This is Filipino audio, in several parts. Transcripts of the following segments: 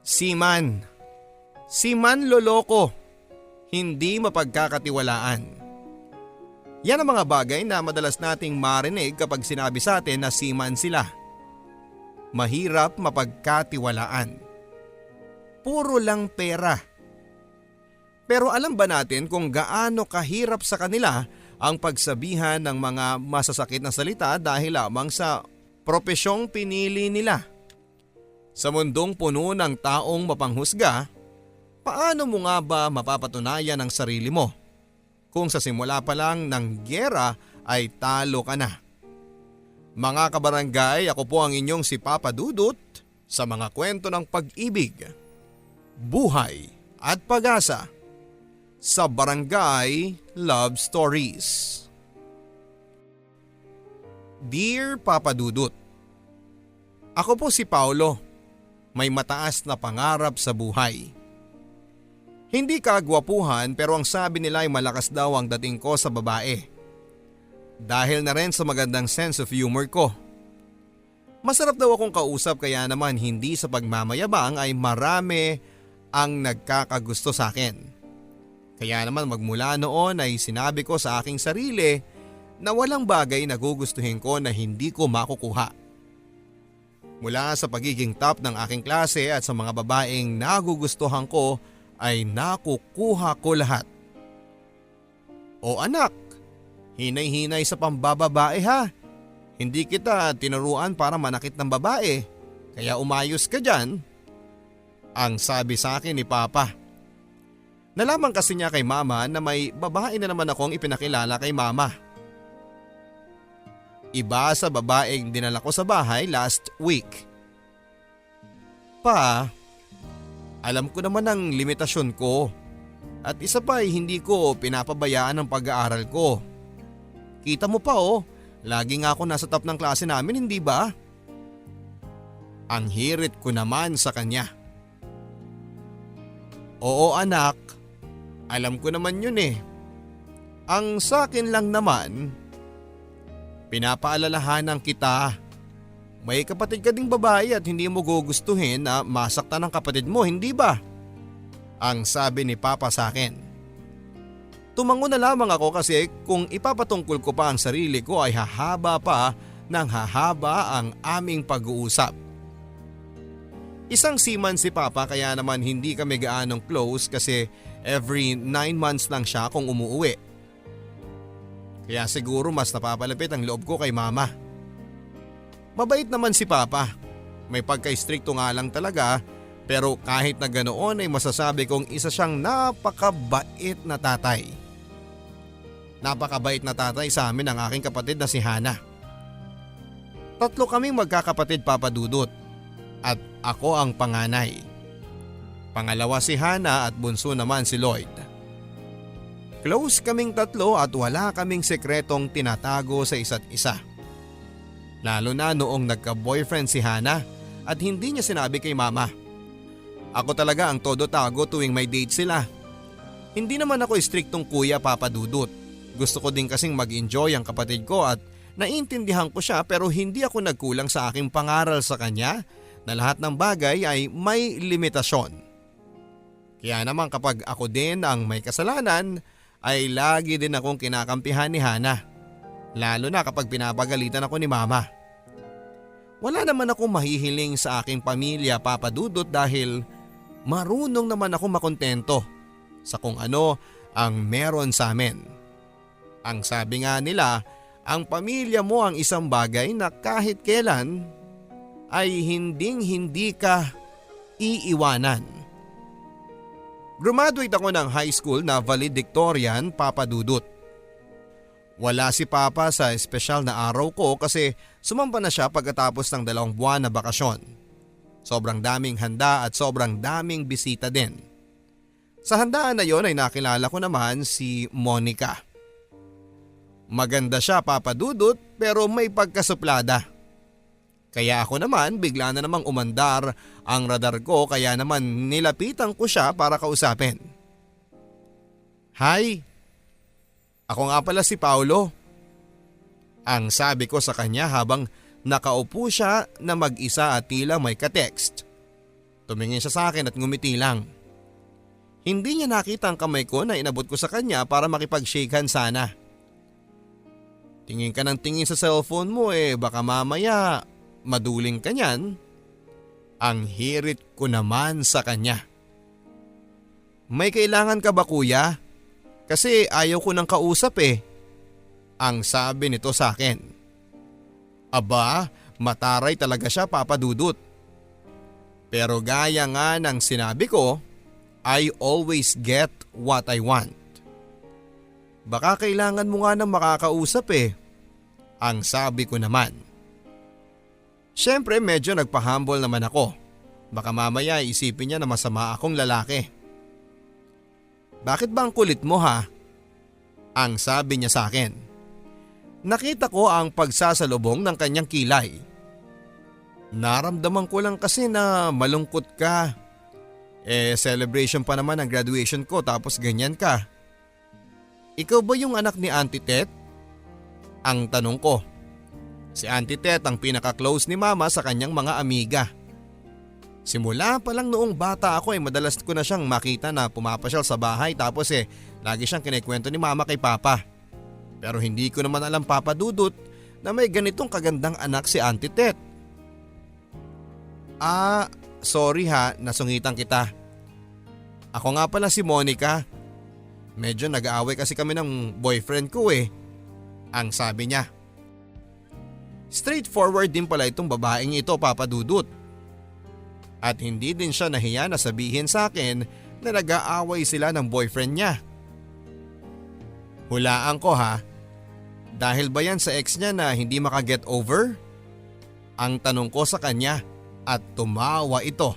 Seaman. Seaman loloko. Hindi mapagkakatiwalaan. Yan ang mga bagay na madalas nating marinig kapag sinabi sa atin na seaman sila. Mahirap mapagkatiwalaan. Puro lang pera. Pero alam ba natin kung gaano kahirap sa kanila ang pagsabihan ng mga masasakit na salita dahil lamang sa propesyong pinili nila? Sa mundong puno ng taong mapanghusga, paano mo nga ba mapapatunayan ang sarili mo kung sa simula pa lang ng gyera ay talo ka na? Mga kabarangay, ako po ang inyong si Papa Dudut sa mga kwento ng pag-ibig, buhay at pag-asa sa Barangay Love Stories. Dear Papa Dudut, ako po si Paulo, may mataas na pangarap sa buhay. Hindi kagwapuhan pero ang sabi nila ay malakas daw ang dating ko sa babae. Dahil na rin sa magandang sense of humor ko. Masarap daw akong kausap kaya naman hindi sa pagmamayabang ay marami ang nagkakagusto sa akin. Kaya naman magmula noon ay sinabi ko sa aking sarili na walang bagay na gugustuhin ko na hindi ko makukuha. Mula sa pagiging top ng aking klase at sa mga babaeng nagugustuhan ko ay nakukuha ko lahat. O anak, hinay-hinay sa pambababae ha. Hindi kita tinuruan para manakit ng babae, kaya umayos ka dyan. Ang sabi sa akin ni Papa. Nalaman kasi niya kay Mama na may babae na naman akong ipinakilala kay Mama. Iba sa babaeng dinala ko sa bahay last week. Pa, alam ko naman ang limitasyon ko at isa pa ay hindi ko pinapabayaan ang pag-aaral ko. Kita mo pa lagi nga ako nasa top ng klase namin, hindi ba? Ang hirit ko naman sa kanya. Oo anak, alam ko naman yun eh. Ang sakin lang naman, pinapaalalahanan kita. May kapatid ka ding babae at hindi mo gugustuhin na masaktan ng kapatid mo, hindi ba? Ang sabi ni Papa sa akin. Tumango na lamang ako kasi kung ipapatungkol ko pa ang sarili ko ay hahaba pa ng hahaba ang aming pag-uusap. Isang seaman si Papa kaya naman hindi kami gaanong close kasi every 9 months lang siya kung umuwi. Kaya siguro mas napapalapit ang loob ko kay Mama. Mabait naman si Papa. May pagka-stricto nga lang talaga pero kahit na ganoon ay masasabi kong isa siyang napakabait na tatay. Napakabait na tatay sa amin ang aking kapatid na si Hana. 3 kaming magkakapatid, Papa Dudut, at ako ang panganay. Pangalawa si Hana at bunso naman si Lloyd. Close kaming 3 at wala kaming sekretong tinatago sa isa't isa. Lalo na noong nagka-boyfriend si Hana at hindi niya sinabi kay Mama. Ako talaga ang todo tago tuwing may date sila. Hindi naman ako istriktong kuya, Papa Dudut. Gusto ko din kasing mag-enjoy ang kapatid ko at naiintindihan ko siya pero hindi ako nagkulang sa aking pangaral sa kanya na lahat ng bagay ay may limitasyon. Kaya naman kapag ako din ang may kasalanan ay lagi din akong kinakampihan ni Hana. Lalo na kapag pinapagalitan ako ni Mama. Wala naman akong mahihiling sa aking pamilya, Papa Dudut, dahil marunong naman ako makontento sa kung ano ang meron sa amin. Ang sabi nga nila, ang pamilya mo ang isang bagay na kahit kailan ay hindi ka iiwanan. Graduate ako ng high school na valedictorian, Papa Dudut. Wala si Papa sa espesyal na araw ko kasi sumampa na siya pagkatapos ng 2 buwan na bakasyon. Sobrang daming handa at sobrang daming bisita din. Sa handaan na yon ay nakilala ko naman si Monica. Maganda siya, Papa Dudut, pero may pagkasuplada. Kaya ako naman bigla na namang umandar ang radar ko kaya naman nilapitan ko siya para kausapin. Hi! Ako nga pala si Paulo. Ang sabi ko sa kanya habang nakaupo siya na mag-isa at tila may ka-text. Tumingin siya sa akin at ngumiti lang. Hindi niya nakita ang kamay ko na inabot ko sa kanya para makipag-shake hand sana. Tingin ka ng tingin sa cellphone mo baka mamaya maduling ka niyan. Ang hirit ko naman sa kanya. May kailangan ka ba kuya? Kasi ayaw ko nang kausap Ang sabi nito sa akin. Aba, mataray talaga siya Papa Dudut. Pero gaya nga ng sinabi ko, I always get what I want. Baka kailangan mo nga ng makakausap Ang sabi ko naman. Siyempre medyo nagpa-humble naman ako. Baka mamaya isipin niya na masama akong lalaki. Bakit ba ang kulit mo ha? Ang sabi niya sa akin. Nakita ko ang pagsasalubong ng kanyang kilay. Naramdaman ko lang kasi na malungkot ka. Celebration pa naman ang graduation ko tapos ganyan ka. Ikaw ba yung anak ni Auntie Tet? Ang tanong ko. Si Auntie Tet ang pinaka-close ni Mama sa kanyang mga amiga. Simula pa lang noong bata ako madalas ko na siyang makita na pumapasyal sa bahay tapos lagi siyang kinikwento ni Mama kay Papa. Pero hindi ko naman alam Papa Dudut na may ganitong kagandang anak si Auntie Tet. Sorry ha, nasungitan kita. Ako nga pala si Monica. Medyo nag-aaway kasi kami ng boyfriend ko Ang sabi niya. Straightforward din pala itong babaeng ito Papa Dudut. At hindi din siya nahiya na sabihin sa akin na nag-aaway sila ng boyfriend niya. Hulaan ko ha, dahil ba yan sa ex niya na hindi makaget over? Ang tanong ko sa kanya at tumawa ito.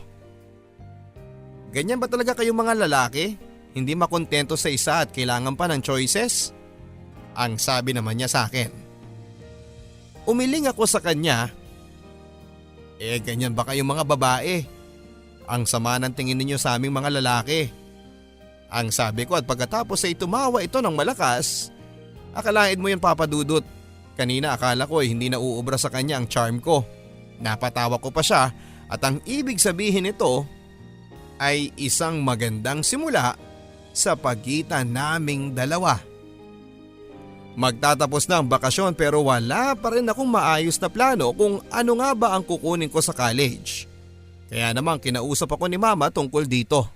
Ganyan ba talaga kayong mga lalaki? Hindi makontento sa isa at kailangan pa ng choices? Ang sabi naman niya sa akin. Umiling ako sa kanya. Ganyan ba kayong mga babae? Ang sama ng tingin ninyo sa aming mga lalaki. Ang sabi ko at pagkatapos ay tumawa ito ng malakas. Akalain mo yun Papa Dudut. Kanina akala ko hindi na uubra sa kanya ang charm ko. Napatawa ko pa siya at ang ibig sabihin nito ay isang magandang simula sa pagitan naming dalawa. Magtatapos na ang bakasyon pero wala pa rin akong maayos na plano kung ano nga ba ang kukunin ko sa college. Kaya naman kinausap ako ni Mama tungkol dito.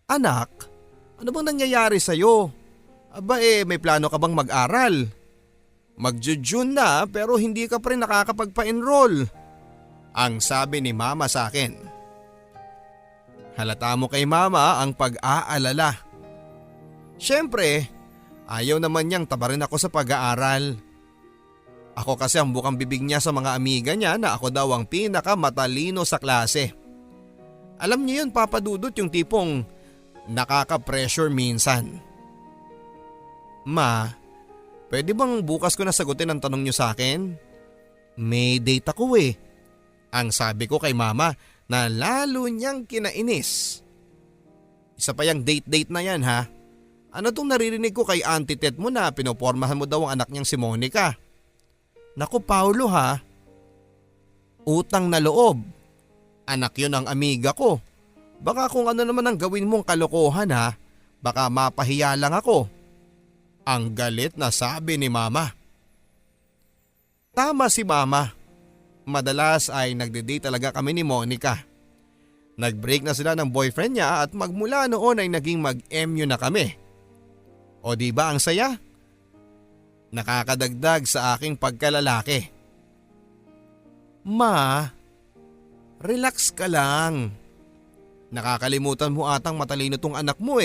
Anak, ano bang nangyayari sa'yo? Aba may plano ka bang mag-aral? Mag-June na pero hindi ka pa rin nakakapagpa-enroll. Ang sabi ni Mama sa akin. Halata mo kay Mama ang pag-aalala. Siyempre, ayaw naman niyang tabarin ako sa pag-aaral. Ako kasi ang bukang bibig niya sa mga amiga niya na ako daw ang pinakamatalino sa klase. Alam niyo yun Papa Dudut, yung tipong nakaka-pressure minsan. Ma, pwede bang bukas ko na sagutin ang tanong niyo sa akin? May date ako Ang sabi ko kay Mama na lalo niyang kinainis. Isa pa yung date na yan ha. Ano tong naririnig ko kay Auntie Tet mo na pinopormahan mo daw ang anak niyang si Monica? Naku Paulo ha. Utang na loob. Anak yun ang amiga ko. Baka kung ano naman ang gawin mong kalokohan ha, baka mapahiya lang ako. Ang galit na sabi ni Mama. Tama si Mama. Madalas ay nagde-date talaga kami ni Monica. Nag-break na sila ng boyfriend niya at magmula noon ay naging mag-MU na kami. O di ba ang saya? Nakakadagdag sa aking pagkalalaki. Ma, relax ka lang. Nakakalimutan mo atang matalino tong anak mo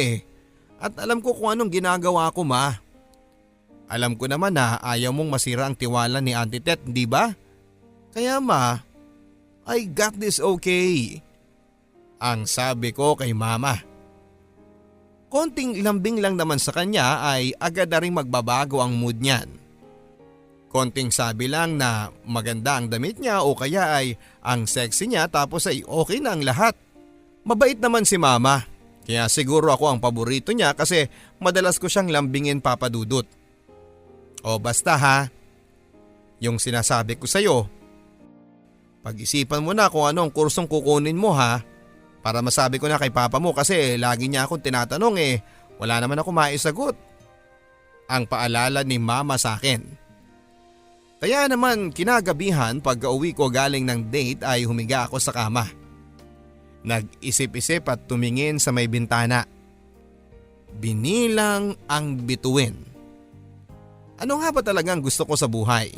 At alam ko kung anong ginagawa ko Ma. Alam ko naman na ayaw mong masira ang tiwala ni Auntie Tet, di ba? Kaya Ma, I got this okay. Ang sabi ko kay Mama. Konting lambing lang naman sa kanya ay agad na rin magbabago ang mood niyan. Konting sabi lang na maganda ang damit niya o kaya ay ang sexy niya tapos ay okay na ang lahat. Mabait naman si Mama, kaya siguro ako ang paborito niya kasi madalas ko siyang lambingin Papa Dudut. O basta ha, yung sinasabi ko sa'yo, Pag-isipan mo na kung anong kursong kukunin mo ha. Para masabi ko na kay papa mo kasi lagi niya akong tinatanong wala naman ako maisagot. Ang paalala ni mama sa akin. Kaya naman kinagabihan pag-uwi ko galing ng date ay humiga ako sa kama. Nag-isip-isip at tumingin sa may bintana. Binilang ang bituin. Ano nga ba talagang gusto ko sa buhay?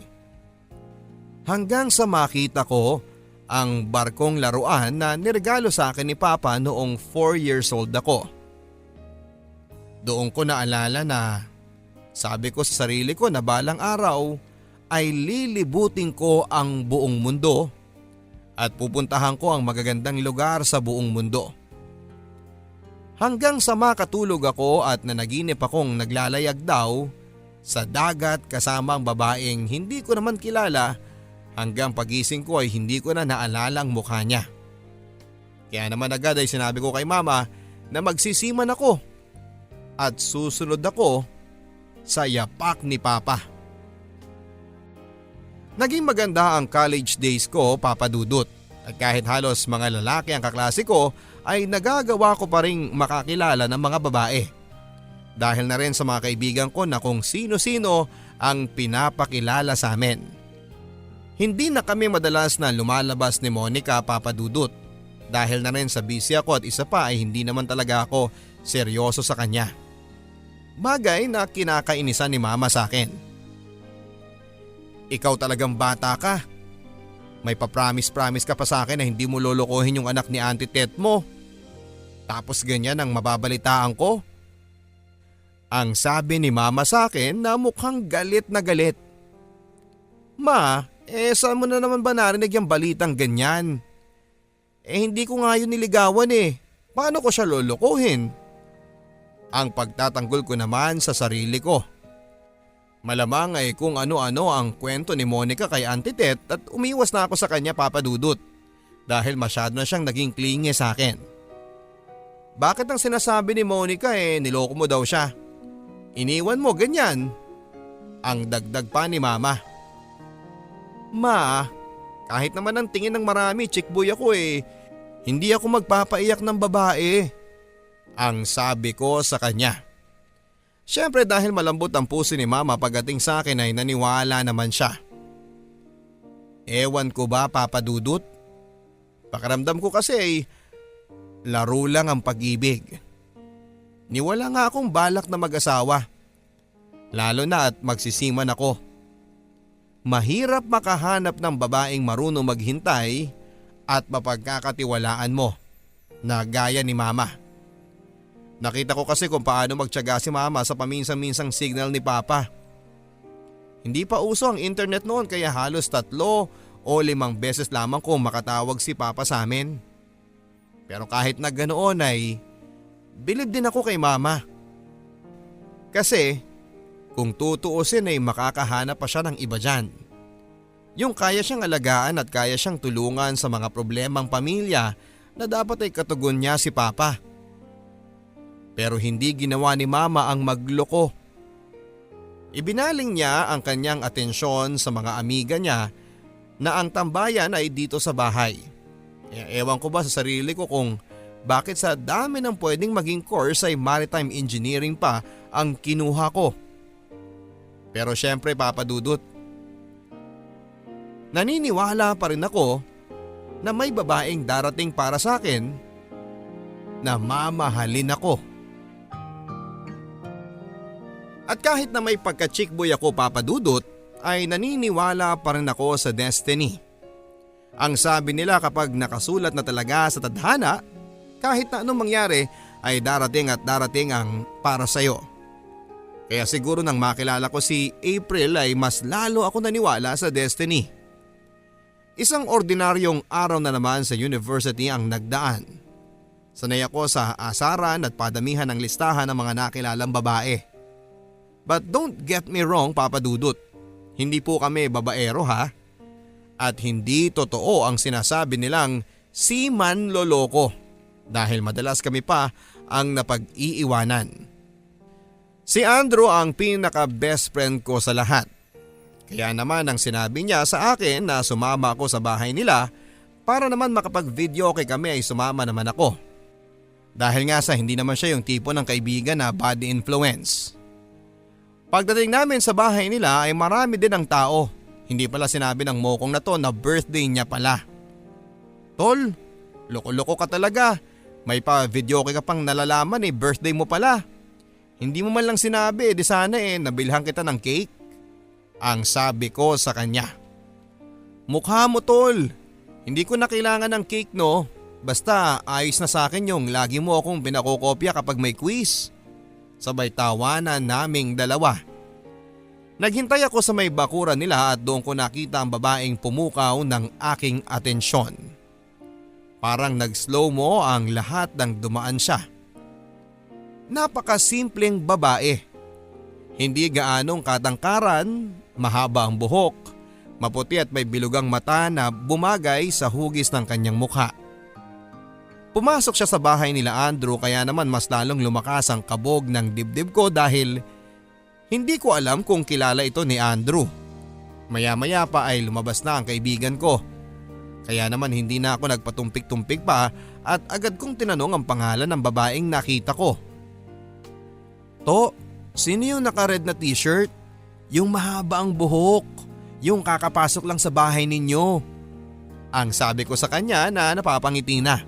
Hanggang sa makita ko ang barkong laruan na niregalo sa akin ni Papa noong 4 years old ako. Doon ko naalala na sabi ko sa sarili ko na balang araw ay lilibutin ko ang buong mundo at pupuntahan ko ang magagandang lugar sa buong mundo. Hanggang sa makatulog ako at nanaginip akong naglalayag daw sa dagat kasama ang babaeng hindi ko naman kilala. Hanggang pagising ko ay hindi ko na naalala ang mukha niya. Kaya naman agad ay sinabi ko kay mama na magsisiman ako at susunod ako sa yapak ni Papa. Naging maganda ang college days ko, Papa Dudut. At kahit halos mga lalaki ang kaklase ko ay nagagawa ko pa ring makakilala ng mga babae. Dahil na rin sa mga kaibigan ko na kung sino-sino ang pinapakilala sa amin. Hindi na kami madalas na lumalabas ni Monica, Papa Dudut, dahil na rin sa busy ako at isa pa ay hindi naman talaga ako seryoso sa kanya. Bagay na kinakainisan ni mama sa akin. Ikaw talagang bata ka. May papromise ka pa sa akin na hindi mo lolokohin yung anak ni Auntie Tet mo. Tapos ganyan ang mababalitaan ko. Ang sabi ni mama sa akin na mukhang galit na galit. Ma, saan mo na naman ba narinig yung balitang ganyan? Hindi ko nga yun niligawan Paano ko siya lolokohin? Ang pagtatanggol ko naman sa sarili ko. Malamang ay kung ano-ano ang kwento ni Monica kay Auntie Tet at umiwas na ako sa kanya, Papa Dudut. Dahil masyado na siyang naging clingy sa akin. Bakit ang sinasabi ni Monica niloko mo daw siya? Iniwan mo ganyan? Ang dagdag pa ni mama. Ma, kahit naman ang tingin ng marami, chickboy ako hindi ako magpapaiyak ng babae. Ang sabi ko sa kanya. Siyempre dahil malambot ang puso ni mama pagdating sa akin ay naniwala naman siya. Ewan ko ba, Papa Dudut? Pakiramdam ko kasi laro lang ang pag-ibig. Niwala nga akong balak na mag-asawa. Lalo na at magsisiman ako. Mahirap makahanap ng babaeng marunong maghintay at mapagkakatiwalaan mo na gaya ni mama. Nakita ko kasi kung paano magtiyaga si mama sa paminsan-minsang signal ni Papa. Hindi pa uso ang internet noon kaya halos 3 o 5 beses lamang kung makatawag si Papa sa amin. Pero kahit na ganoon ay bilib din ako kay mama. Kasi kung tutuusin ay makakahanap pa siya ng iba dyan. Yung kaya siyang alagaan at kaya siyang tulungan sa mga problemang pamilya na dapat ay katugon niya si Papa. Pero hindi ginawa ni mama ang magloko. Ibinaling niya ang kanyang atensyon sa mga amiga niya na ang tambayan ay dito sa bahay. Ewan ko ba sa sarili ko kung bakit sa dami ng pwedeng maging course ay maritime engineering pa ang kinuha ko. Pero syempre, Papa Dudut, naniniwala pa rin ako na may babaeng darating para sa akin na mamahalin ako. At kahit na may pagka-chickboy ako, Papa Dudut, ay naniniwala pa rin ako sa destiny. Ang sabi nila kapag nakasulat na talaga sa tadhana, kahit na anong mangyari ay darating at darating ang para sa'yo. Kaya siguro nang makilala ko si April ay mas lalo ako naniwala sa destiny. Isang ordinaryong araw na naman sa university ang nagdaan. Sanay ako sa asaran at padamihan ng listahan ng mga nakilalang babae. But don't get me wrong, Papa Dudut. Hindi po kami babaero ha. At hindi totoo ang sinasabi nilang si man loloko. Dahil madalas kami pa ang napag-iiwanan. Si Andrew ang pinaka best friend ko sa lahat. Kaya naman ang sinabi niya sa akin na sumama ako sa bahay nila para naman makapag-video okay kami ay sumama naman ako. Dahil nga sa hindi naman siya yung tipo ng kaibigan na bad influence. Pagdating namin sa bahay nila ay marami din ang tao. Hindi pala sinabi ng mokong na to na birthday niya pala. Tol, loko-loko ka talaga. May pa-video okay ka pang nalalaman birthday mo pala. Hindi mo man lang sinabi, di sana nabilhan kita ng cake. Ang sabi ko sa kanya. Mukha mo tol, hindi ko na kailangan ng cake no. Basta ayos na sa akin yung lagi mo akong pinakokopya kapag may quiz. Sabay tawanan naming dalawa. Naghintay ako sa may bakuran nila at doon ko nakita ang babaeng pumukaw ng aking atensyon. Parang nag-slow mo ang lahat ng dumaan siya. Napakasimpleng babae. Hindi gaanong katangkaran, mahaba ang buhok, maputi at may bilugang mata na bumagay sa hugis ng kanyang mukha. Pumasok siya sa bahay nila Andrew kaya naman mas lalong lumakas ang kabog ng dibdib ko dahil hindi ko alam kung kilala ito ni Andrew. Maya-maya pa ay lumabas na ang kaibigan ko. Kaya naman hindi na ako nagpatumpik-tumpik pa at agad kong tinanong ang pangalan ng babaeng nakita ko. To, sino yung naka-red na t-shirt? Yung mahaba ang buhok, yung kakapasok lang sa bahay ninyo. Ang sabi ko sa kanya na napapangiti na.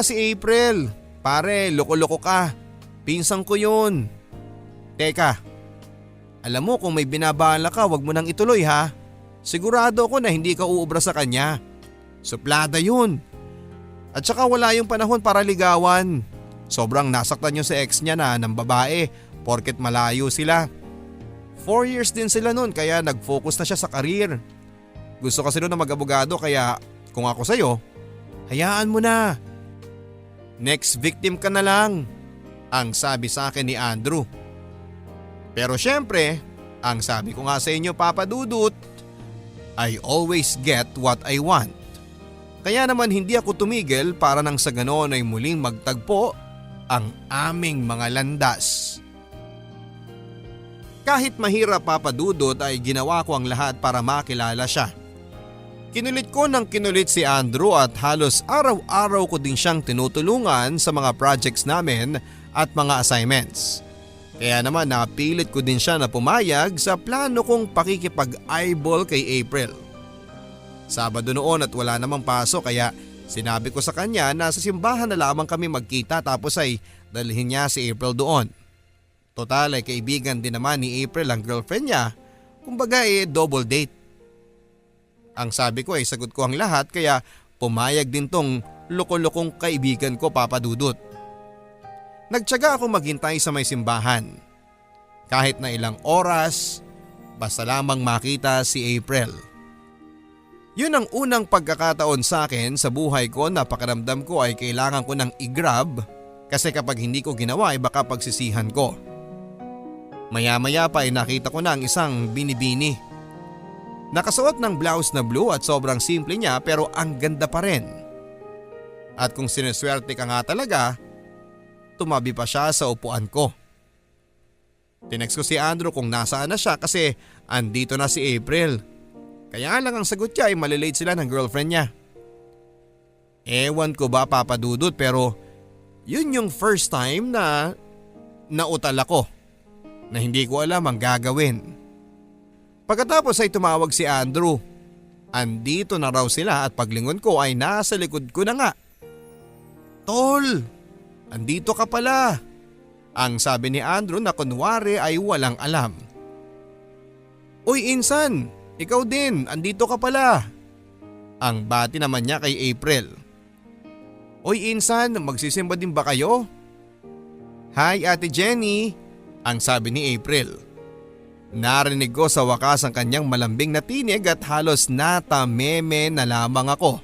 Si April. Pare, loko-loko ka. Pinsang ko yun. Teka, alam mo kung may binabala ka wag mo nang ituloy ha. Sigurado ako na hindi ka uubra sa kanya. Suplada yun. At saka wala yung panahon para ligawan. Sobrang nasaktan yung sa ex niya na ng babae porket malayo sila. 4 years din sila nun kaya nag-focus na siya sa career. Gusto kasi nun na mag-abogado kaya kung ako sa'yo, hayaan mo na. Next victim ka na lang, ang sabi sa akin ni Andrew. Pero syempre, ang sabi ko nga sa inyo Papa Dudut, I always get what I want. Kaya naman hindi ako tumigil para nang sa ganoon ay muling magtagpo ang aming mga landas. Kahit mahirap Papa Dudut ay ginawa ko ang lahat para makilala siya. Kinulit ko ng kinulit si Andrew at halos araw-araw ko din siyang tinutulungan sa mga projects namin at mga assignments. Kaya naman napilit ko din siya na pumayag sa plano kong pakikipag-eyeball kay April. Sabado noon at wala namang pasok kaya sinabi ko sa kanya na sa simbahan na lamang kami magkita tapos ay dalhin niya si April doon. Total ay kaibigan din naman ni April ang girlfriend niya, kumbaga double date. Ang sabi ko ay sagot ko ang lahat kaya pumayag din tong loko-lokong kaibigan ko Papa Dudut. Nagtiyaga ako maghintay sa may simbahan. Kahit na ilang oras, basta lamang makita si April. Yun ang unang pagkakataon sa akin sa buhay ko na pakiramdam ko ay kailangan ko ng i-grab kasi kapag hindi ko ginawa ay baka pagsisihan ko. Maya-maya pa ay nakita ko na ang isang binibini. Nakasuot ng blouse na blue at sobrang simple niya pero ang ganda pa rin. At kung sineswerte ka nga talaga, tumabi pa siya sa upuan ko. Tinext ko si Andrew kung nasaan na siya kasi andito na si April. Kaya lang ang sagot niya ay malilate sila ng girlfriend niya. Ewan ko ba Papa Dudut pero yun yung first time na nautal ako na hindi ko alam ang gagawin. Pagkatapos ay tumawag si Andrew. Andito na raw sila at paglingon ko ay nasa likod ko na nga. Tol, andito ka pala. Ang sabi ni Andrew na kunwari ay walang alam. Uy Insan, ikaw din, andito ka pala. Ang bati naman niya kay April. Uy Insan, magsisimba din ba kayo? Hi Ate Jenny, ang sabi ni April. Narinig ko sa wakas ang kanyang malambing na tinig at halos natameme na lamang ako.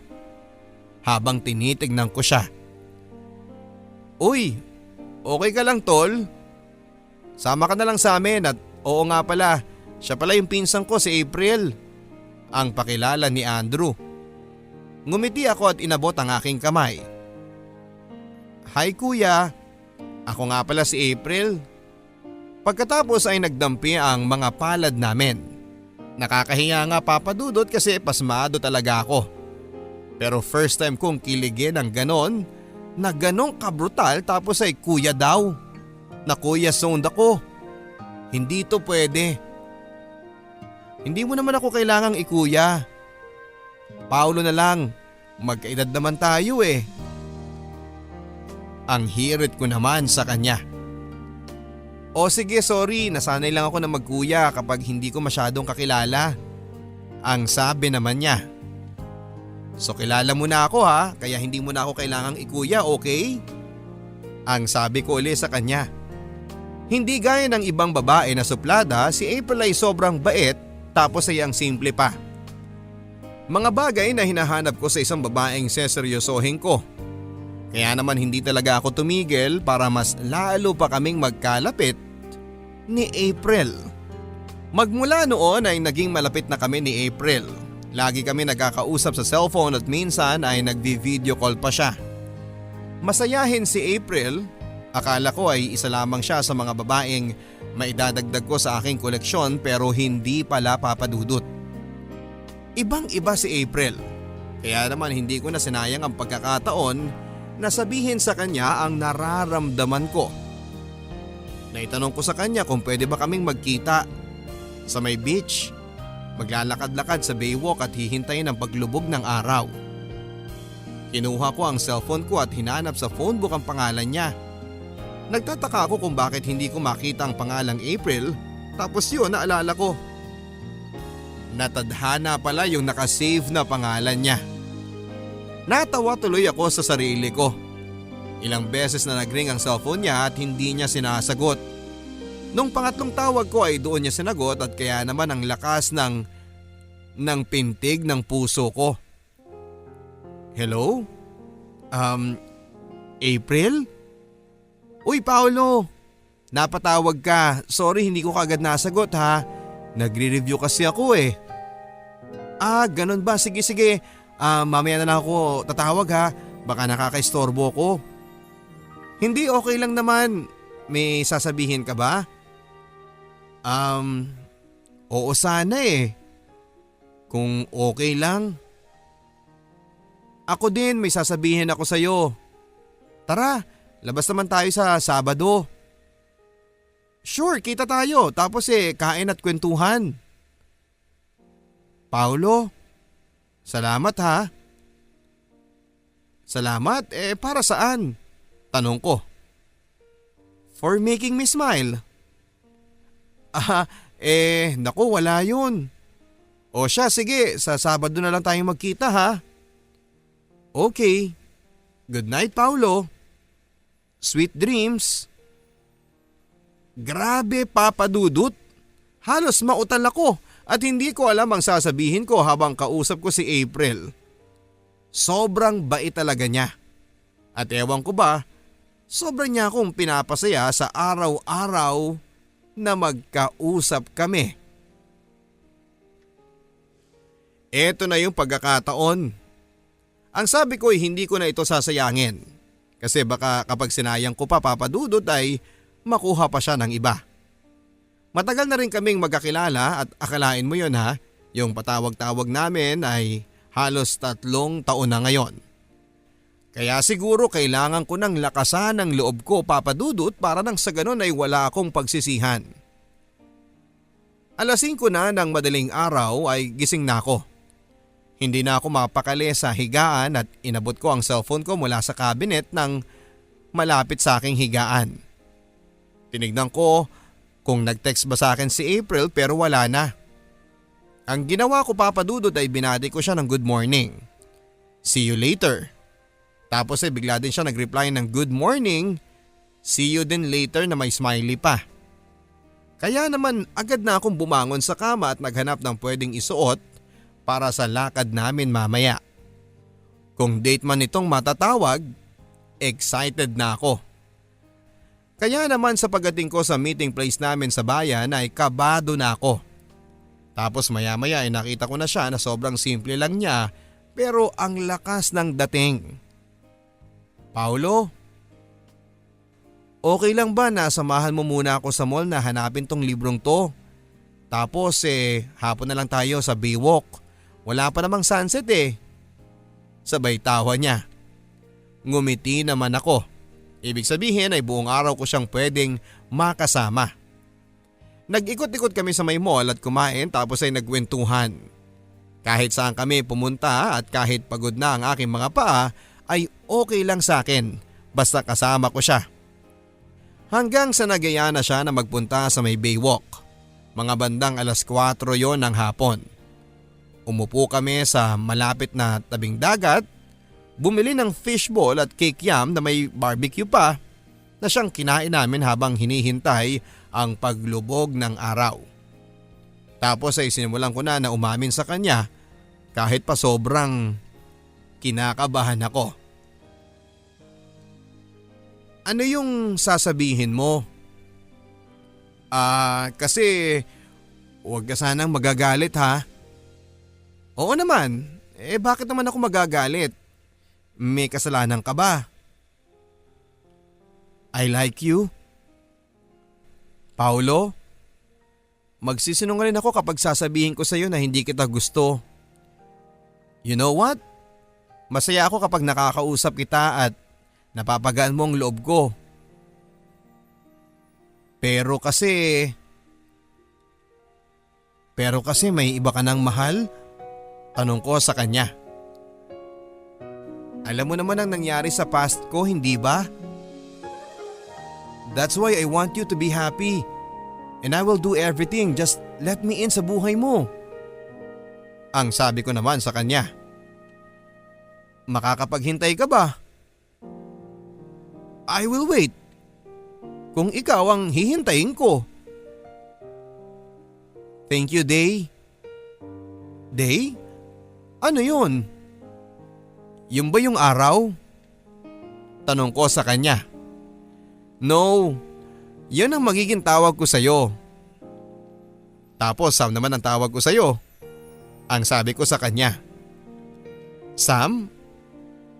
Habang tinitignan ko siya. Uy, okay ka lang tol? Sama ka na lang sa amin at oo nga pala, siya pala yung pinsang ko si April. Ang pakilala ni Andrew. Ngumiti ako at inabot ang aking kamay. Hi kuya, ako nga pala si April. Pagkatapos ay nagdampi ang mga palad namin. Nakakahiya nga papadudot kasi pasmado talaga ako. Pero first time kong kiligin ng ganon na ganong kabrutal tapos ay kuya daw. Na kuya zoned ako. Hindi to pwede. Hindi mo naman ako kailangang ikuya. Paulo na lang, magkaedad naman tayo eh. Ang hirit ko naman sa kanya. O sige sorry, nasanay lang ako na magkuya kapag hindi ko masyadong kakilala. Ang sabi naman niya. So kilala mo na ako ha, kaya hindi mo na ako kailangang ikuya, okay? Ang sabi ko ulit sa kanya. Hindi gaya ng ibang babae na suplada, si April ay sobrang bait tapos ay ang simple pa. Mga bagay na hinahanap ko sa isang babaeng seseryosohin ko. Kaya naman hindi talaga ako tumigil para mas lalo pa kaming magkalapit ni April. Magmula noon ay naging malapit na kami ni April. Lagi kami nagkakausap sa cellphone at minsan ay nagvi-video call pa siya. Masayahin si April, akala ko ay isa lamang siya sa mga babaeng maidadagdag ko sa aking koleksyon pero hindi pala papadudot. Ibang iba si April, kaya naman hindi ko na sinayang ang pagkakataon na sabihin sa kanya ang nararamdaman ko. Naitanong ko sa kanya kung pwede ba kaming magkita sa may beach, maglalakad-lakad sa baywalk at hihintayin ang paglubog ng araw. Kinuha ko ang cellphone ko at hinanap sa phonebook ang pangalan niya. Nagtataka ako kung bakit hindi ko makita ang pangalang April, tapos yun naalala ko. Natadhana pala yung nakasave na pangalan niya. Natawa tuloy ako sa sarili ko. Ilang beses na nagring ang cellphone niya at hindi niya sinasagot. Nung pangatlong tawag ko ay doon niya sinagot at kaya naman ang lakas ng pintig ng puso ko. Hello? April? Uy Paolo, napatawag ka. Sorry hindi ko kagad nasagot ha. Nagre-review kasi ako eh. Ganun ba? Sige. Mamaya na lang ako tatawag ha. Baka nakakaistorbo ko. Hindi okay lang naman. May sasabihin ka ba? Oo sana eh. Kung okay lang. Ako din may sasabihin ako sa'yo. Tara, labas naman tayo sa Sabado. Sure, kita tayo. Tapos kain at kwentuhan. Paulo, salamat ha. Salamat? Para saan? Tanong ko. For making me smile. Naku wala yun. O siya sige, sa Sabado na lang tayong magkita ha. Okay. Good night Paulo. Sweet dreams. Grabe papadudot. Halos mautal ako at hindi ko alam ang sasabihin ko habang kausap ko si April. Sobrang bait talaga niya. At ewan ko ba, sobrang niya akong pinapasaya sa araw-araw na magkausap kami. Eto na yung pagkakataon. Ang sabi ko ay hindi ko na ito sasayangin. Kasi baka kapag sinayang ko pa papadudot ay makuha pa siya ng iba. Matagal na rin kaming magkakilala at akalain mo yun ha, yung patawag-tawag namin ay halos 3 taon na ngayon. Kaya siguro kailangan ko ng lakasan ng loob ko papadudot para nang sa ganon ay wala akong pagsisihan. 5:00 na ng madaling araw ay gising na ako. Hindi na ako mapakali sa higaan at inabot ko ang cellphone ko mula sa cabinet ng malapit sa aking higaan. Tinignan ko kung nag-text ba sa akin si April pero wala na. Ang ginawa ko papadudot ay binati ko siya ng good morning. See you later. Tapos ay bigla din siya nag-reply ng good morning. See you din later na may smiley pa. Kaya naman agad na akong bumangon sa kama at naghanap ng pwedeng isuot para sa lakad namin mamaya. Kung date man itong matatawag, excited na ako. Kaya naman sa pagdating ko sa meeting place namin sa bayan ay kabado na ako. Tapos maya-maya ay nakita ko na siya na sobrang simple lang niya pero ang lakas ng dating. Paulo, okay lang ba na samahan mo muna ako sa mall na hanapin tong librong to? Tapos hapon na lang tayo sa Baywalk. Wala pa namang sunset Sabay tawa niya. Ngumiti naman ako. Ibig sabihin ay buong araw ko siyang pwedeng makasama. Nag-ikot-ikot kami sa may mall at kumain tapos ay nagkwentuhan. Kahit saan kami pumunta at kahit pagod na ang aking mga paa ay okay lang sa akin basta kasama ko siya. Hanggang sa nagaya na siya na magpunta sa may Baywalk. Mga bandang 4:00 yon ng hapon. Umupo kami sa malapit na tabing dagat, bumili ng fishball at cake yam na may barbecue pa na siyang kinain namin habang hinihintay ang paglubog ng araw. Tapos ay sinimulan ko na umamin sa kanya kahit pa sobrang kinakabahan ako. Ano yung sasabihin mo? Kasi huwag ka sanang magagalit ha. Oo naman, bakit naman ako magagalit? May kasalanan ka ba? I like you. Paulo, magsisinungaling ako kapag sasabihin ko sa iyo na hindi kita gusto. You know what? Masaya ako kapag nakakausap kita at napapagaan mo ang loob ko. Pero kasi may iba ka nang mahal? Tanong ko sa kanya. Alam mo naman ang nangyari sa past ko, hindi ba? That's why I want you to be happy. And I will do everything, just let me in sa buhay mo. Ang sabi ko naman sa kanya. Makakapaghintay ka ba? I will wait. Kung ikaw ang hihintayin ko. Thank you, Day. Day? Ano yun? Yung ba yung araw? Tanong ko sa kanya. No, yun ang magiging tawag ko sa'yo. Tapos Sam naman ang tawag ko sa'yo. Ang sabi ko sa kanya. Sam?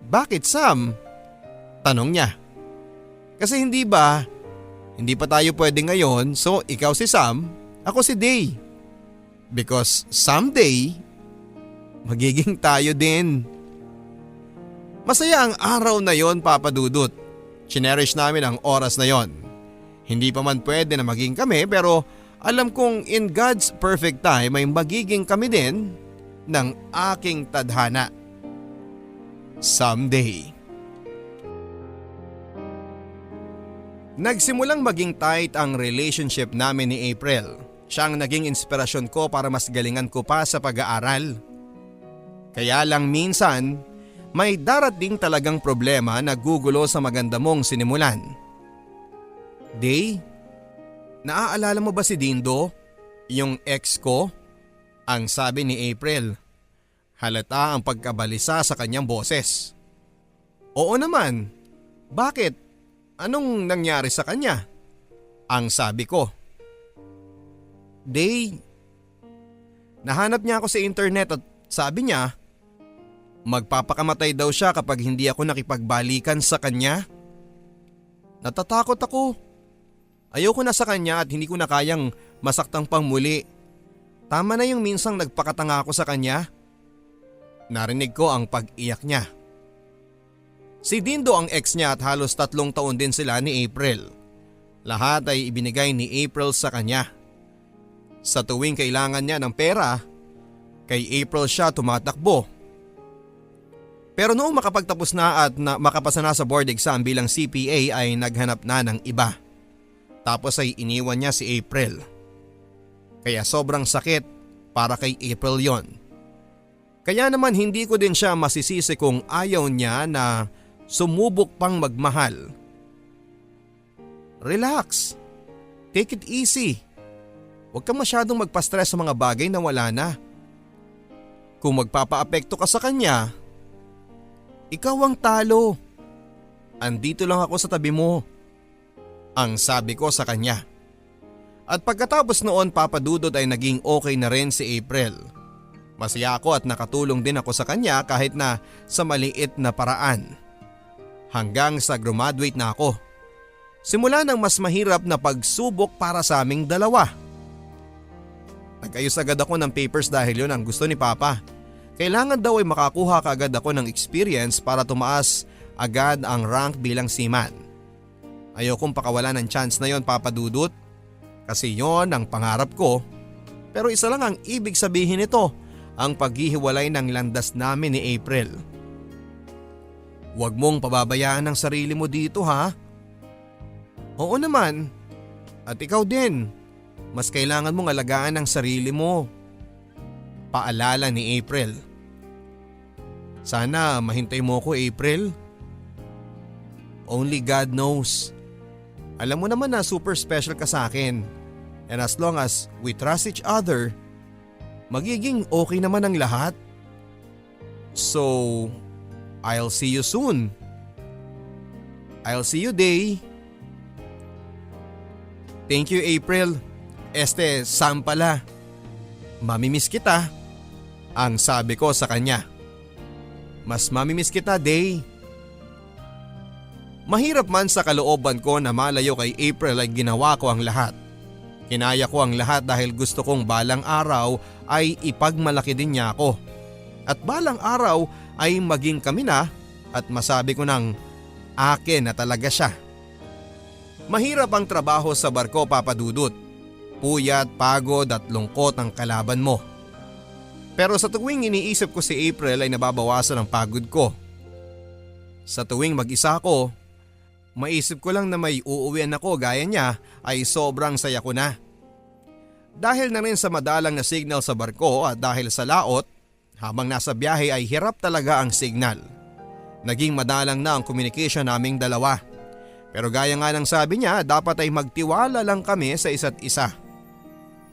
Bakit Sam? Tanong niya. Kasi hindi ba, hindi pa tayo pwede ngayon, so ikaw si Sam, ako si Day. Because someday, magiging tayo din. Masaya ang araw na yon, Papa Dudut. Chinerish namin ang oras na yon. Hindi pa man pwede na maging kami pero alam kong in God's perfect time ay magiging kami din ng aking tadhana. Someday. Nagsimulang maging tight ang relationship namin ni April. Siya ang naging inspirasyon ko para mas galingan ko pa sa pag-aaral. Kaya lang minsan, may darating talagang problema na gugulo sa maganda mong sinimulan. Day, naaalala mo ba si Dindo? Yung ex ko? Ang sabi ni April. Halata ang pagkabalisa sa kanyang boses. Oo naman. Bakit? Anong nangyari sa kanya? Ang sabi ko. Day, nahanap niya ako sa internet at sabi niya, magpapakamatay daw siya kapag hindi ako nakipagbalikan sa kanya. Natatakot ako. Ayoko na sa kanya at hindi ko na kayang masaktang pang muli. Tama na yung minsang nagpakatanga ako sa kanya. Narinig ko ang pag-iyak niya. Si Dindo ang ex niya at halos 3 taon din sila ni April. Lahat ay ibinigay ni April sa kanya. Sa tuwing kailangan niya ng pera, kay April siya tumatakbo. Pero noong makapagtapos na at makapasa na sa board exam bilang CPA ay naghanap na ng iba. Tapos ay iniwan niya si April. Kaya sobrang sakit para kay April yon. Kaya naman hindi ko din siya masisisi kung ayaw niya na sumubok pang magmahal. Relax. Take it easy. Huwag kang masyadong magpa-stress sa mga bagay na wala na. Kung magpapa-apekto ka sa kanya, ikaw ang talo. Andito lang ako sa tabi mo. Ang sabi ko sa kanya. At pagkatapos noon, Papa Dudut, ay naging okay na rin si April. Masaya ako at nakatulong din ako sa kanya kahit na sa maliit na paraan. Hanggang sa graduate na ako. Simula ng mas mahirap na pagsubok para sa aming dalawa. Nag-ayos agad ako ng papers dahil yun ang gusto ni Papa. Kailangan daw ay makakuha kaagad ako ng experience para tumaas agad ang rank bilang seaman. Ayokong pakawalan ng chance na yon, Papa Dudut. Kasi yon ang pangarap ko. Pero isa lang ang ibig sabihin nito, ang paghihiwalay ng landas namin ni April. Huwag mong pababayaan ang sarili mo dito, ha? Oo naman. At ikaw din. Mas kailangan mong alagaan ang sarili mo. Paalala ni April. Sana mahintay mo ko, April. Only God knows. Alam mo naman na super special ka sa akin. And as long as we trust each other, magiging okay naman ang lahat. So, I'll see you soon. I'll see you, Day. Thank you, April. Sam pala. Mamimiss kita. Ang sabi ko sa kanya. Mas mamimiss kita, Day. Mahirap man sa kalooban ko na malayo kay April ay ginawa ko ang lahat. Kinaya ko ang lahat dahil gusto kong balang araw ay ipagmalaki din niya ako. At balang araw ay maging kami na at masabi ko ng akin na talaga siya. Mahirap ang trabaho sa barko, Papa Dudut. Puyat, pagod at lungkot ang kalaban mo. Pero sa tuwing iniisip ko si April ay nababawasan ang pagod ko. Sa tuwing mag-isa ako, maisip ko lang na may uuwian ako gaya niya ay sobrang saya ko na. Dahil na rin sa madalang na signal sa barko at dahil sa laot, habang nasa biyahe ay hirap talaga ang signal. Naging madalang na ang communication naming dalawa. Pero gaya nga ng sabi niya, dapat ay magtiwala lang kami sa isa't isa.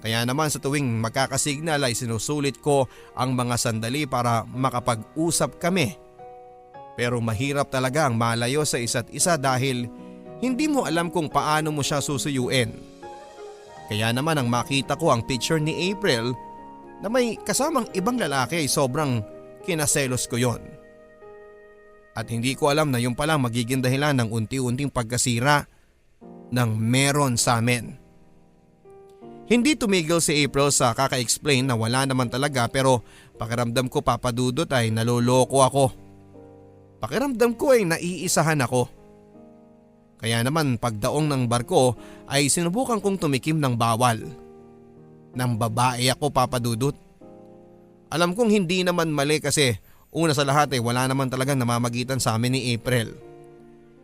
Kaya naman sa tuwing magkakasignal ay sinusulit ko ang mga sandali para makapag-usap kami. Pero mahirap talaga ang malayo sa isa't isa dahil hindi mo alam kung paano mo siya susuyuin. Kaya naman ang makita ko ang picture ni April na may kasamang ibang lalaki ay sobrang kinaselos ko yon. At hindi ko alam na yung palang magiging dahilan ng unti-unting pagkasira ng meron sa amin. Hindi tumigil si April sa kaka-explain na wala naman talaga pero pakiramdam ko, Papa Dudut, ay naloloko ako. Pakiramdam ko ay naiisahan ako. Kaya naman pagdaong ng barko ay sinubukan kong tumikim ng bawal. Nang babae ako, Papa Dudut. Alam kong hindi naman mali kasi una sa lahat ay wala naman talagang namamagitan sa amin ni April.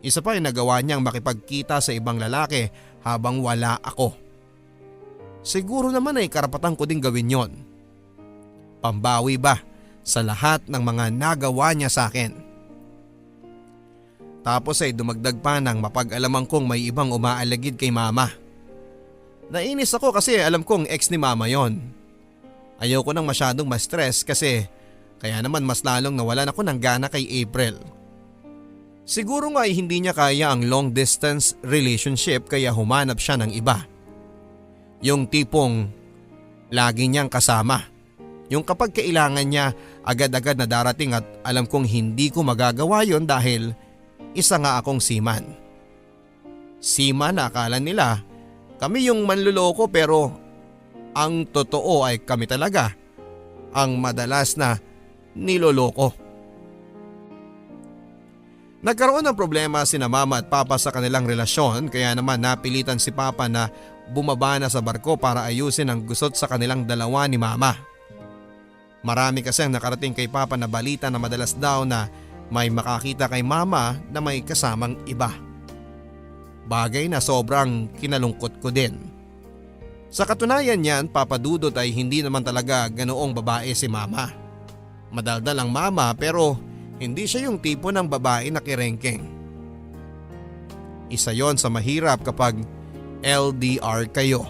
Isa pa ay nagawa niyang makipagkita sa ibang lalaki habang wala ako. Siguro naman ay karapatan ko ding gawin yon. Pambawi ba sa lahat ng mga nagawa niya sa akin? Tapos ay dumagdag pa ng mapag-alamang kong may ibang umaalagid kay Mama. Nainis ako kasi alam kong ex ni Mama yon. Ayoko nang masyadong ma-stress kasi kaya naman mas lalong nawalan ako ng gana kay April. Siguro nga ay hindi niya kaya ang long distance relationship kaya humanap siya ng iba. Yung tipong lagi niyang kasama. Yung kapag kailangan niya agad-agad na darating at alam kong hindi ko magagawa yon dahil isa nga akong seaman. Seaman na akala nila kami yung manluloko pero ang totoo ay kami talaga ang madalas na niloloko. Nagkaroon ng problema sina Mama at Papa sa kanilang relasyon kaya naman napilitan si Papa na bumaba na sa barko para ayusin ang gusot sa kanilang dalawa ni Mama. Marami kasi ang nakarating kay Papa na balita na madalas daw na may makakita kay Mama na may kasamang iba. Bagay na sobrang kinalungkot ko din. Sa katunayan niyan, Papa Dudut, ay hindi naman talaga ganoong babae si Mama. Madaldal ang Mama pero hindi siya yung tipo ng babae na kirengkeng. Isa yon sa mahirap kapag LDR kayo.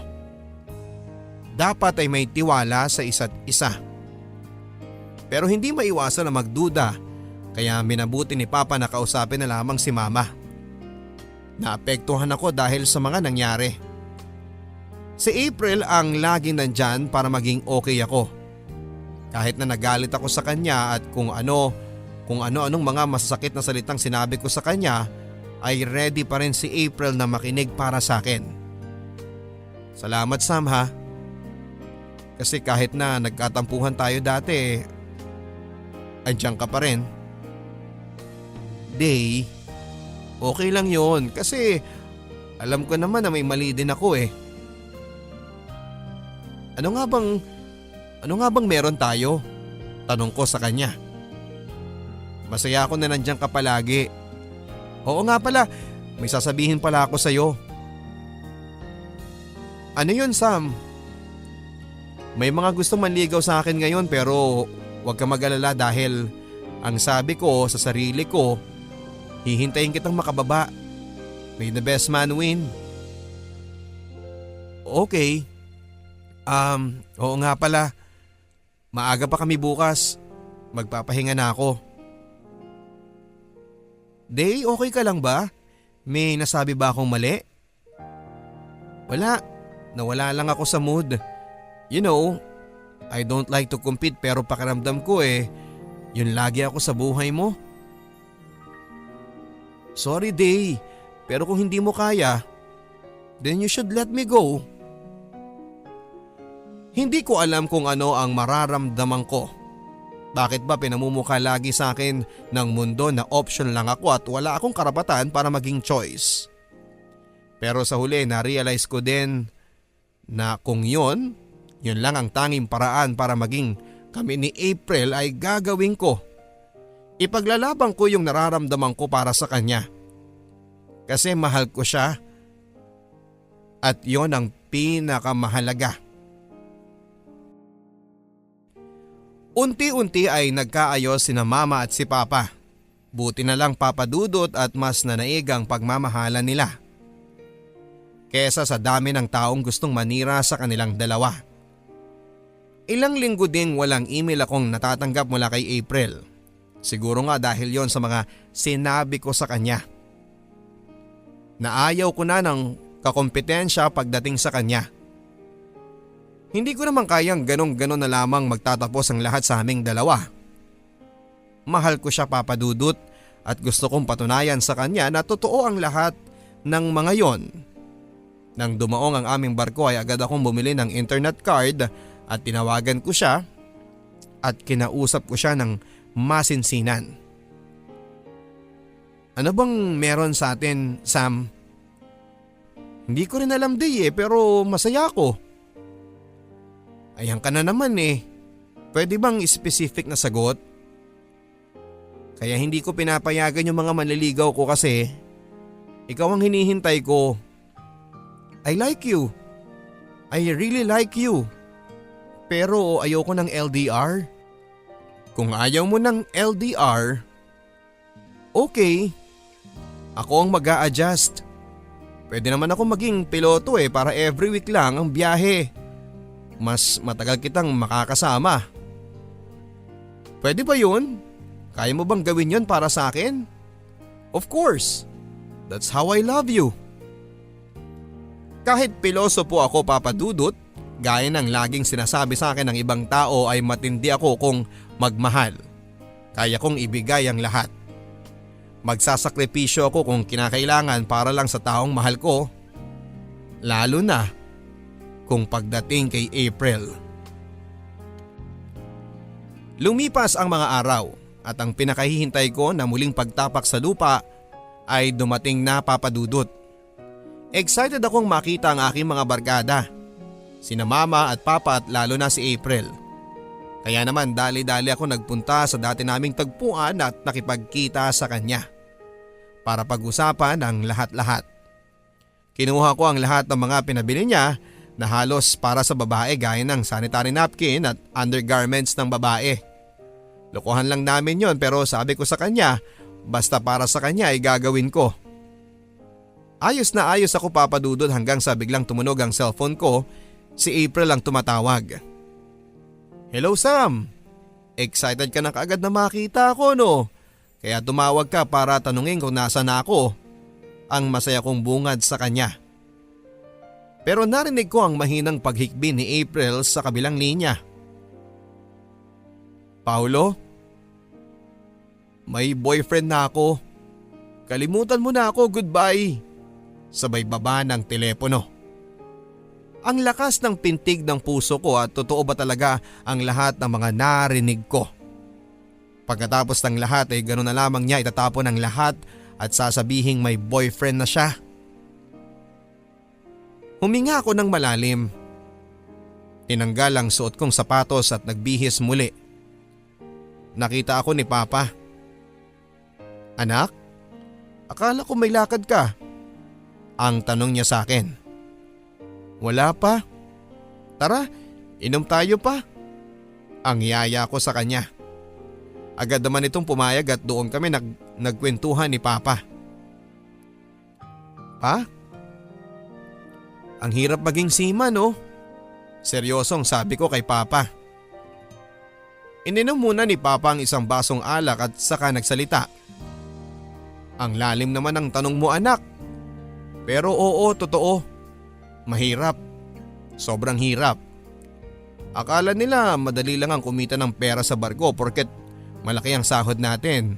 Dapat ay may tiwala sa isa't isa. Pero hindi maiwasan na magduda kaya minabuti ni Papa na kausapin na lamang si Mama. Naapektuhan ako dahil sa mga nangyari. Si April ang laging nandyan para maging okay ako. Kahit na nagalit ako sa kanya at kung ano-anong mga masasakit na salitang sinabi ko sa kanya ay ready pa rin si April na makinig para sa akin. Salamat, Sam, ha? Kasi kahit na nagkatampuhan tayo dati, andiyan ka pa rin. Day, okay lang yon kasi alam ko naman na may mali din ako eh. Ano nga bang meron tayo? Tanong ko sa kanya. Masaya ako na nandiyan ka palagi. Oo nga pala, may sasabihin pala ako sa'yo. Ano yun, Sam? May mga gusto manligaw sa akin ngayon pero huwag ka mag-alala dahil ang sabi ko sa sarili ko, hihintayin kitang makababa. May the best man win. Okay. Oo nga pala. Maaga pa kami bukas. Magpapahinga na ako. Day, okay ka lang ba? May nasabi ba akong mali? Wala. Nawala lang ako sa mood. You know, I don't like to compete pero pakiramdam ko yun lagi ako sa buhay mo. Sorry Day, pero kung hindi mo kaya, then you should let me go. Hindi ko alam kung ano ang mararamdaman ko. Bakit ba pinamumukha lagi sa akin ng mundo na option lang ako at wala akong karapatan para maging choice? Pero sa huli na-realize ko din na kung yun lang ang tanging paraan para maging kami ni April ay gagawin ko. Ipaglalaban ko yung nararamdaman ko para sa kanya. Kasi mahal ko siya at yon ang pinakamahalaga. Unti-unti ay nagkaayos sina mama at si papa. Buti na lang Papa Dudut at mas nanaig ang pagmamahalan nila kesa sa dami ng taong gustong manira sa kanilang dalawa. Ilang linggo ding walang email akong natatanggap mula kay April. Siguro nga dahil yon sa mga sinabi ko sa kanya. Naayaw ko na ng kakompetensya pagdating sa kanya. Hindi ko naman kayang ganon-ganon na lamang magtatapos ang lahat sa aming dalawa. Mahal ko siya Papa Dudut at gusto kong patunayan sa kanya na totoo ang lahat ng mga yon. Nang dumaong ang aming barko ay agad akong bumili ng internet card at tinawagan ko siya at kinausap ko siya ng masinsinan. Ano bang meron sa atin, Sam? Hindi ko rin alam pero masaya ako. Ayan ka na naman Pwede bang specific na sagot? Kaya hindi ko pinapayagan yung mga manliligaw ko kasi ikaw ang hinihintay ko. I like you. I really like you. Pero ayoko ng LDR. Kung ayaw mo ng LDR, okay. Ako ang mag-a-adjust. Pwede naman ako maging piloto para every week lang ang biyahe. Mas matagal kitang makakasama. Pwede ba yun? Kaya mo bang gawin yun para sa akin? Of course. That's how I love you. Kahit piloso po ako Papa Dudut, gaya ng laging sinasabi sa akin ng ibang tao ay matindi ako kung magmahal. Kaya kong ibigay ang lahat. Magsasakripisyo ako kung kinakailangan para lang sa taong mahal ko. Lalo na kung pagdating kay April. Lumipas ang mga araw at ang pinakahihintay ko na muling pagtapak sa lupa ay dumating na Papa Dudut. Excited akong makita ang aking mga barkada, sina Mama at Papa at lalo na si April. Kaya naman dali-dali ako nagpunta sa dati naming tagpuan at nakipagkita sa kanya para pag-usapan ang lahat-lahat. Kinuha ko ang lahat ng mga pinabili niya na halos para sa babae gaya ng sanitary napkin at undergarments ng babae. Lokohan lang namin yon pero sabi ko sa kanya basta para sa kanya ay gagawin ko. Ayos na ayos ako Papa Dudut hanggang sa biglang tumunog ang cellphone ko, si April ang tumatawag. Hello Sam, excited ka na kaagad na makita ako no? Kaya tumawag ka para tanungin kung nasa na ako. Ang masaya kong bungad sa kanya. Pero narinig ko ang mahinang paghikbi ni April sa kabilang linya. Paulo, may boyfriend na ako. Kalimutan mo na ako, goodbye. Sabay baba ng telepono. Ang lakas ng pintig ng puso ko at totoo ba talaga ang lahat ng mga narinig ko? Pagkatapos ng lahat ay ganoon na lamang niya itatapon ang lahat at sasabihing may boyfriend na siya. Huminga ako ng malalim. Tinanggal ang suot kong sapatos at nagbihis muli. Nakita ako ni Papa. "Anak, akala ko may lakad ka." Ang tanong niya sa akin. "Wala pa. Tara, inom tayo pa." Ang yaya ko sa kanya. Agad naman itong pumayag at doon kami nagkwentuhan ni Papa. "Pa, ang hirap maging seaman, no?" Seryosong sabi ko kay Papa. Ininom muna ni Papa ang isang basong alak at saka nagsalita. "Ang lalim naman ng tanong mo, anak. Pero oo, totoo. Mahirap. Sobrang hirap. Akala nila madali lang ang kumita ng pera sa barko porket malaki ang sahod natin.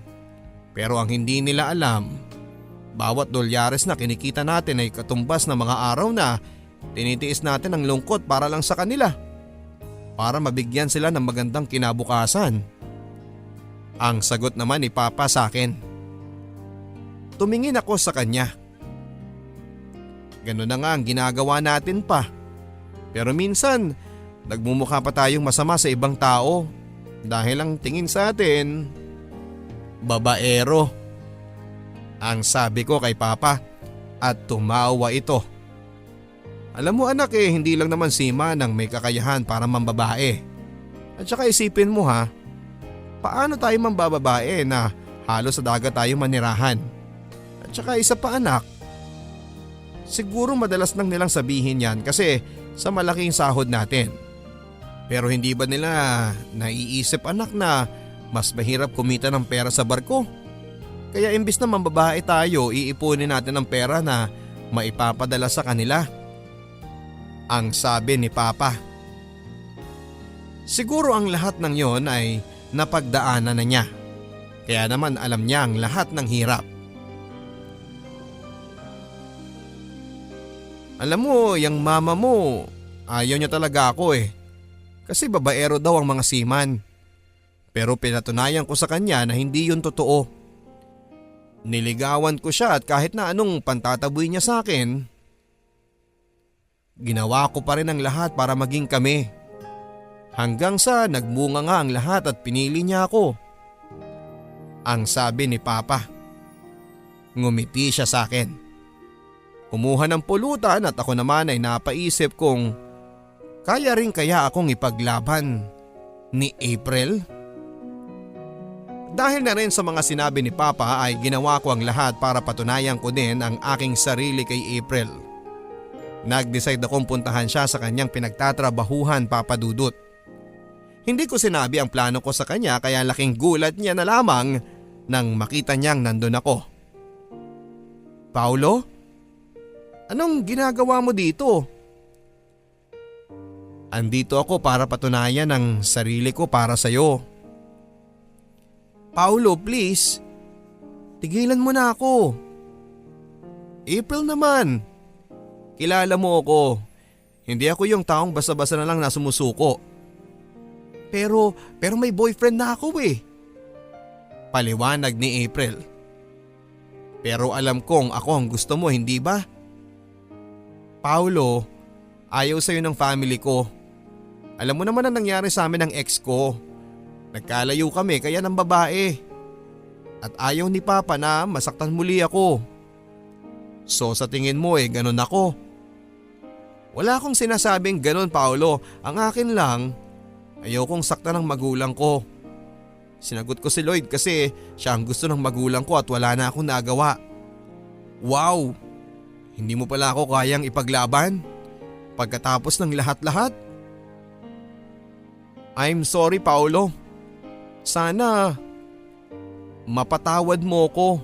Pero ang hindi nila alam, bawat dolyares na kinikita natin ay katumbas ng mga araw na tinitiis natin ang lungkot para lang sa kanila. Para mabigyan sila ng magandang kinabukasan." Ang sagot naman ni Papa sa akin. Tumingin ako sa kanya. Ganun na nga ang ginagawa natin pa. Pero minsan, nagmumukha pa tayong masama sa ibang tao dahil ang tingin sa atin, babaero. Ang sabi ko kay Papa at tumawa ito. Alam mo anak hindi lang naman seaman ang may kakayahan para mambabae. At saka isipin mo ha, paano tayo mambababae na halos sa dagat tayo manirahan? At saka isa pa anak, siguro madalas nang nilang sabihin yan kasi sa malaking sahod natin. Pero hindi ba nila naiisip anak na mas mahirap kumita ng pera sa barko? Kaya imbis na mambabae tayo, iipunin natin ang pera na maipapadala sa kanila. Ang sabi ni Papa. Siguro ang lahat ng yon ay napagdaanan na niya. Kaya naman alam niya ang lahat ng hirap. Alam mo, yung mama mo, ayaw niya talaga ako Kasi babaero daw ang mga seaman. Pero pinatunayan ko sa kanya na hindi yun totoo. Niligawan ko siya at kahit na anong pantataboy niya sa akin, ginawa ko pa rin ang lahat para maging kami. Hanggang sa nagbunga nga ang lahat at pinili niya ako. Ang sabi ni Papa. Ngumiti siya sa akin. Kumuha ng pulutan at ako naman ay napaisip kung kaya rin kaya akong ipaglaban ni April? Dahil na rin sa mga sinabi ni Papa ay ginawa ko ang lahat para patunayan ko din ang aking sarili kay April. Nag-decide akong puntahan siya sa kanyang pinagtatrabahuhan, Papa Dudut. Hindi ko sinabi ang plano ko sa kanya kaya laking gulat niya na lamang nang makita niyang nandun ako. "Paulo? Anong ginagawa mo dito?" "Andito ako para patunayan ang sarili ko para sa'yo." "Paulo, please. Tigilan mo na ako." "April naman. Kilala mo ako. Hindi ako yung taong basta-basta na lang na sumusuko." Pero may boyfriend na ako Paliwanag ni April. "Pero alam kong ako ang gusto mo, hindi ba?" "Paulo, ayaw sa'yo ng family ko. Alam mo naman ang nangyari sa amin ng ex ko. Nagkalayo kami kaya ng babae. At ayaw ni Papa na masaktan muli ako. So sa tingin mo ganun ako?" "Wala akong sinasabing ganun, Paulo. Ang akin lang, ayaw kong saktan ng magulang ko. Sinagot ko si Lloyd kasi siya ang gusto ng magulang ko at wala na akong nagawa." "Wow! Hindi mo pala ako kayang ipaglaban? Pagkatapos ng lahat-lahat?" "I'm sorry, Paulo. Sana mapatawad mo ko.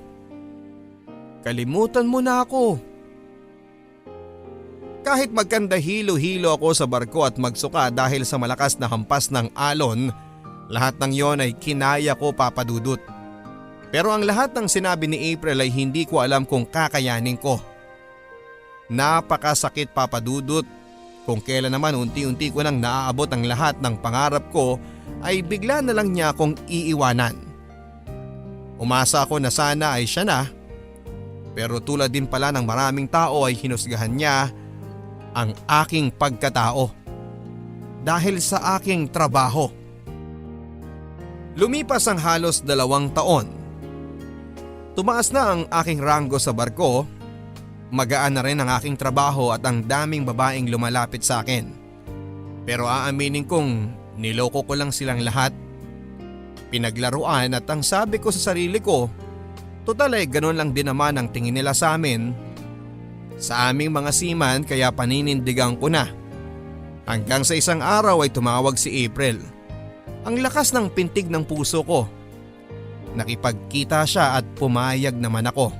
Kalimutan mo na ako." Kahit magkanda hilo-hilo ako sa barko at magsuka dahil sa malakas na hampas ng alon, lahat ng yon ay kinaya ko, Papa Dudut. Pero ang lahat ng sinabi ni April ay hindi ko alam kung kakayanin ko. Napakasakit, Papa Dudut, kung kailan naman unti-unti ko nang naaabot ang lahat ng pangarap ko ay bigla na lang niya akong iiwanan. Umasa ako na sana ay siya na, pero tulad din pala ng maraming tao ay hinusgahan niya ang aking pagkatao dahil sa aking trabaho. Lumipas ang halos 2 taon. Tumaas na ang aking ranggo sa barko, magaan na rin ang aking trabaho at ang daming babaeng lumalapit sa akin. Pero aaminin kong niloko ko lang silang lahat. Pinaglaruan at ang sabi ko sa sarili ko, total ay ganun lang din naman ang tingin nila sa amin. Sa aming mga seaman kaya paninindigan ko na. Hanggang sa isang araw ay tumawag si April. Ang lakas ng pintig ng puso ko. Nakipagkita siya at pumayag naman ako.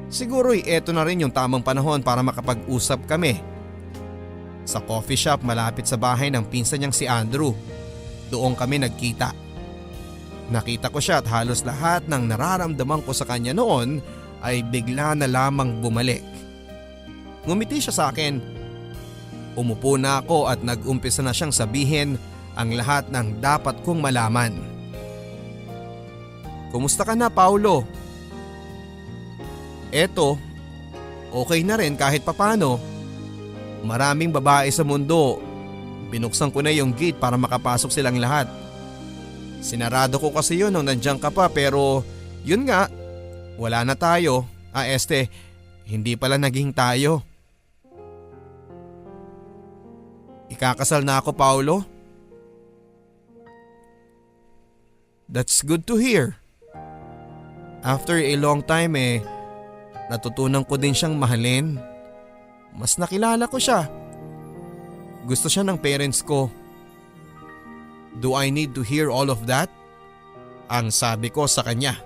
Siguro'y eto na rin yung tamang panahon para makapag-usap kami. Sa coffee shop malapit sa bahay ng pinsan niyang si Andrew. Doon kami nagkita. Nakita ko siya at halos lahat ng nararamdaman ko sa kanya noon ay bigla na lamang bumalik. Ngumiti siya sa akin. Umupo na ako at nag-umpisa na siyang sabihin ang lahat ng dapat kong malaman. Kumusta ka na, Paulo? Eto, okay na rin kahit papano. Maraming babae sa mundo. Binuksan ko na yung gate para makapasok silang lahat. Sinarado ko kasi yun nung nandiyan ka pa pero yun nga, wala na tayo. Hindi pala naging tayo. Ikakasal na ako, Paulo? That's good to hear. After a long time natutunan ko din siyang mahalin. Mas nakilala ko siya. Gusto siya ng parents ko. Do I need to hear all of that? Ang sabi ko sa kanya.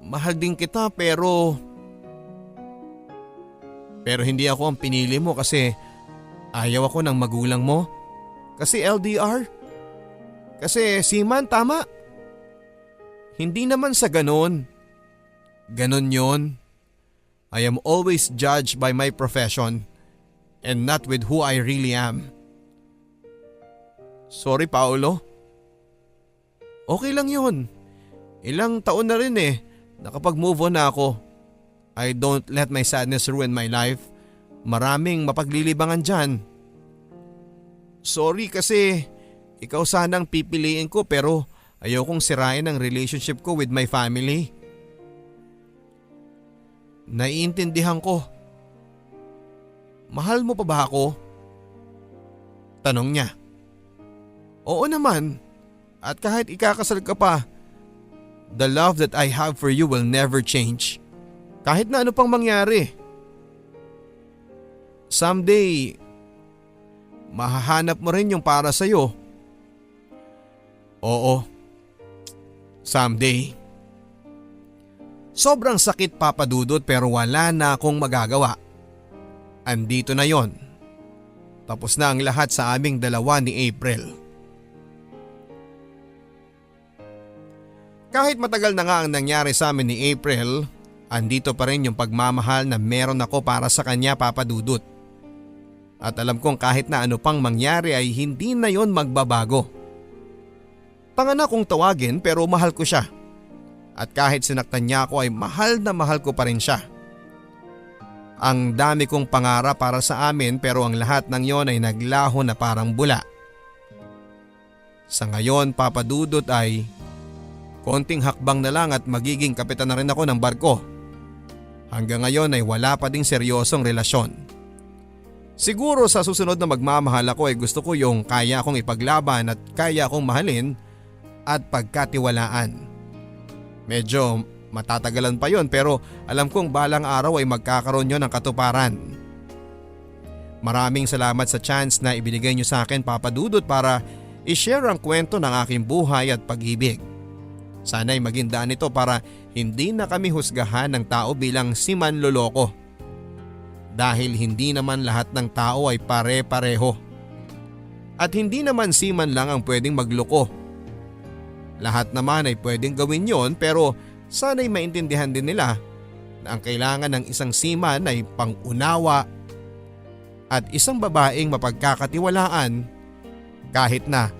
Mahal din kita pero hindi ako ang pinili mo kasi ayaw ako ng magulang mo. Kasi LDR. Kasi seaman, tama? Hindi naman sa ganon. Ganon yon. I am always judged by my profession and not with who I really am. Sorry, Paulo. Okay lang yun. Ilang taon na rin nakapag-move on na ako. I don't let my sadness ruin my life. Maraming mapaglilibangan dyan. Sorry kasi ikaw sanang pipiliin ko pero ayaw kong sirain ang relationship ko with my family. Naiintindihan ko. Mahal mo pa ba ako? Tanong niya. Oo naman. At kahit ikakasal ka pa, the love that I have for you will never change. Kahit na ano pang mangyari. Someday, mahahanap mo rin yung para sa'yo. Oo. Someday. Sobrang sakit, Papa Dudut, pero wala na akong magagawa. Andito na yon. Tapos na ang lahat sa aming dalawa ni April. Kahit matagal na nga ang nangyari sa amin ni April, andito pa rin yung pagmamahal na meron ako para sa kanya, Papa Dudut. At alam kong kahit na ano pang mangyari ay hindi na yon magbabago. Tanga na kong tawagin pero mahal ko siya. At kahit sinaktan niya ako ay mahal na mahal ko pa rin siya. Ang dami kong pangarap para sa amin pero ang lahat ng yon ay naglaho na parang bula. Sa ngayon, Papa Dudut, ay konting hakbang na lang at magiging kapitan na rin ako ng barko. Hanggang ngayon ay wala pa ding seryosong relasyon. Siguro sa susunod na magmamahal ako ay gusto ko yung kaya akong ipaglaban at kaya akong mahalin at pagkatiwalaan. Medyo matatagalan pa yon pero alam kong balang araw ay magkakaroon yon ng katuparan. Maraming salamat sa chance na ibinigay niyo sa akin, Papa Dudut, para i-share ang kwento ng aking buhay at pag-ibig. Sana'y maging daan ito para hindi na kami husgahan ng tao bilang si manloloko. Dahil hindi naman lahat ng tao ay pare-pareho. At hindi naman seaman lang ang pwedeng magloko. Lahat naman ay pwedeng gawin yon pero sana'y maintindihan din nila na ang kailangan ng isang seaman ay pangunawa, at isang babaeng mapagkakatiwalaan kahit na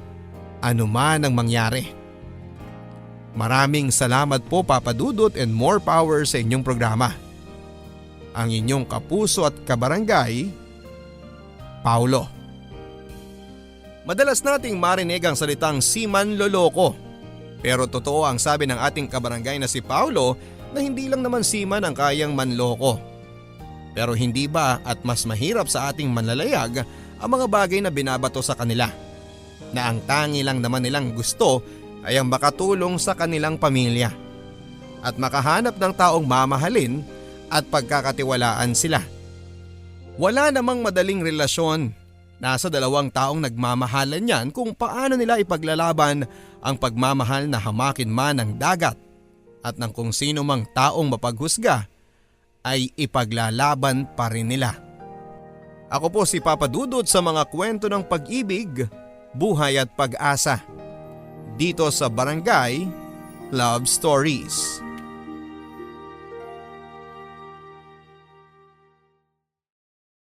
anuman ang mangyari. Maraming salamat po Papa Dudut and more power sa inyong programa. Ang inyong kapuso at kabarangay, Paulo. Madalas nating marinig ang salitang si manloloko. Pero totoo ang sabi ng ating kabarangay na si Paulo na hindi lang naman siman ang kayang manloko. Pero hindi ba at mas mahirap sa ating manlalayag ang mga bagay na binabato sa kanila? Na ang tangi lang naman nilang gusto ay ang makatulong sa kanilang pamilya at makahanap ng taong mamahalin at pagkakatiwalaan sila. Wala namang madaling relasyon. Nasa dalawang taong nagmamahalan yan kung paano nila ipaglalaban ang pagmamahal na hamakin man ng dagat at ng kung sino mang taong mapaghusga ay ipaglalaban pa rin nila. Ako po si Papa Dudut sa mga kwento ng pag-ibig, buhay at pag-asa dito sa Barangay Love Stories.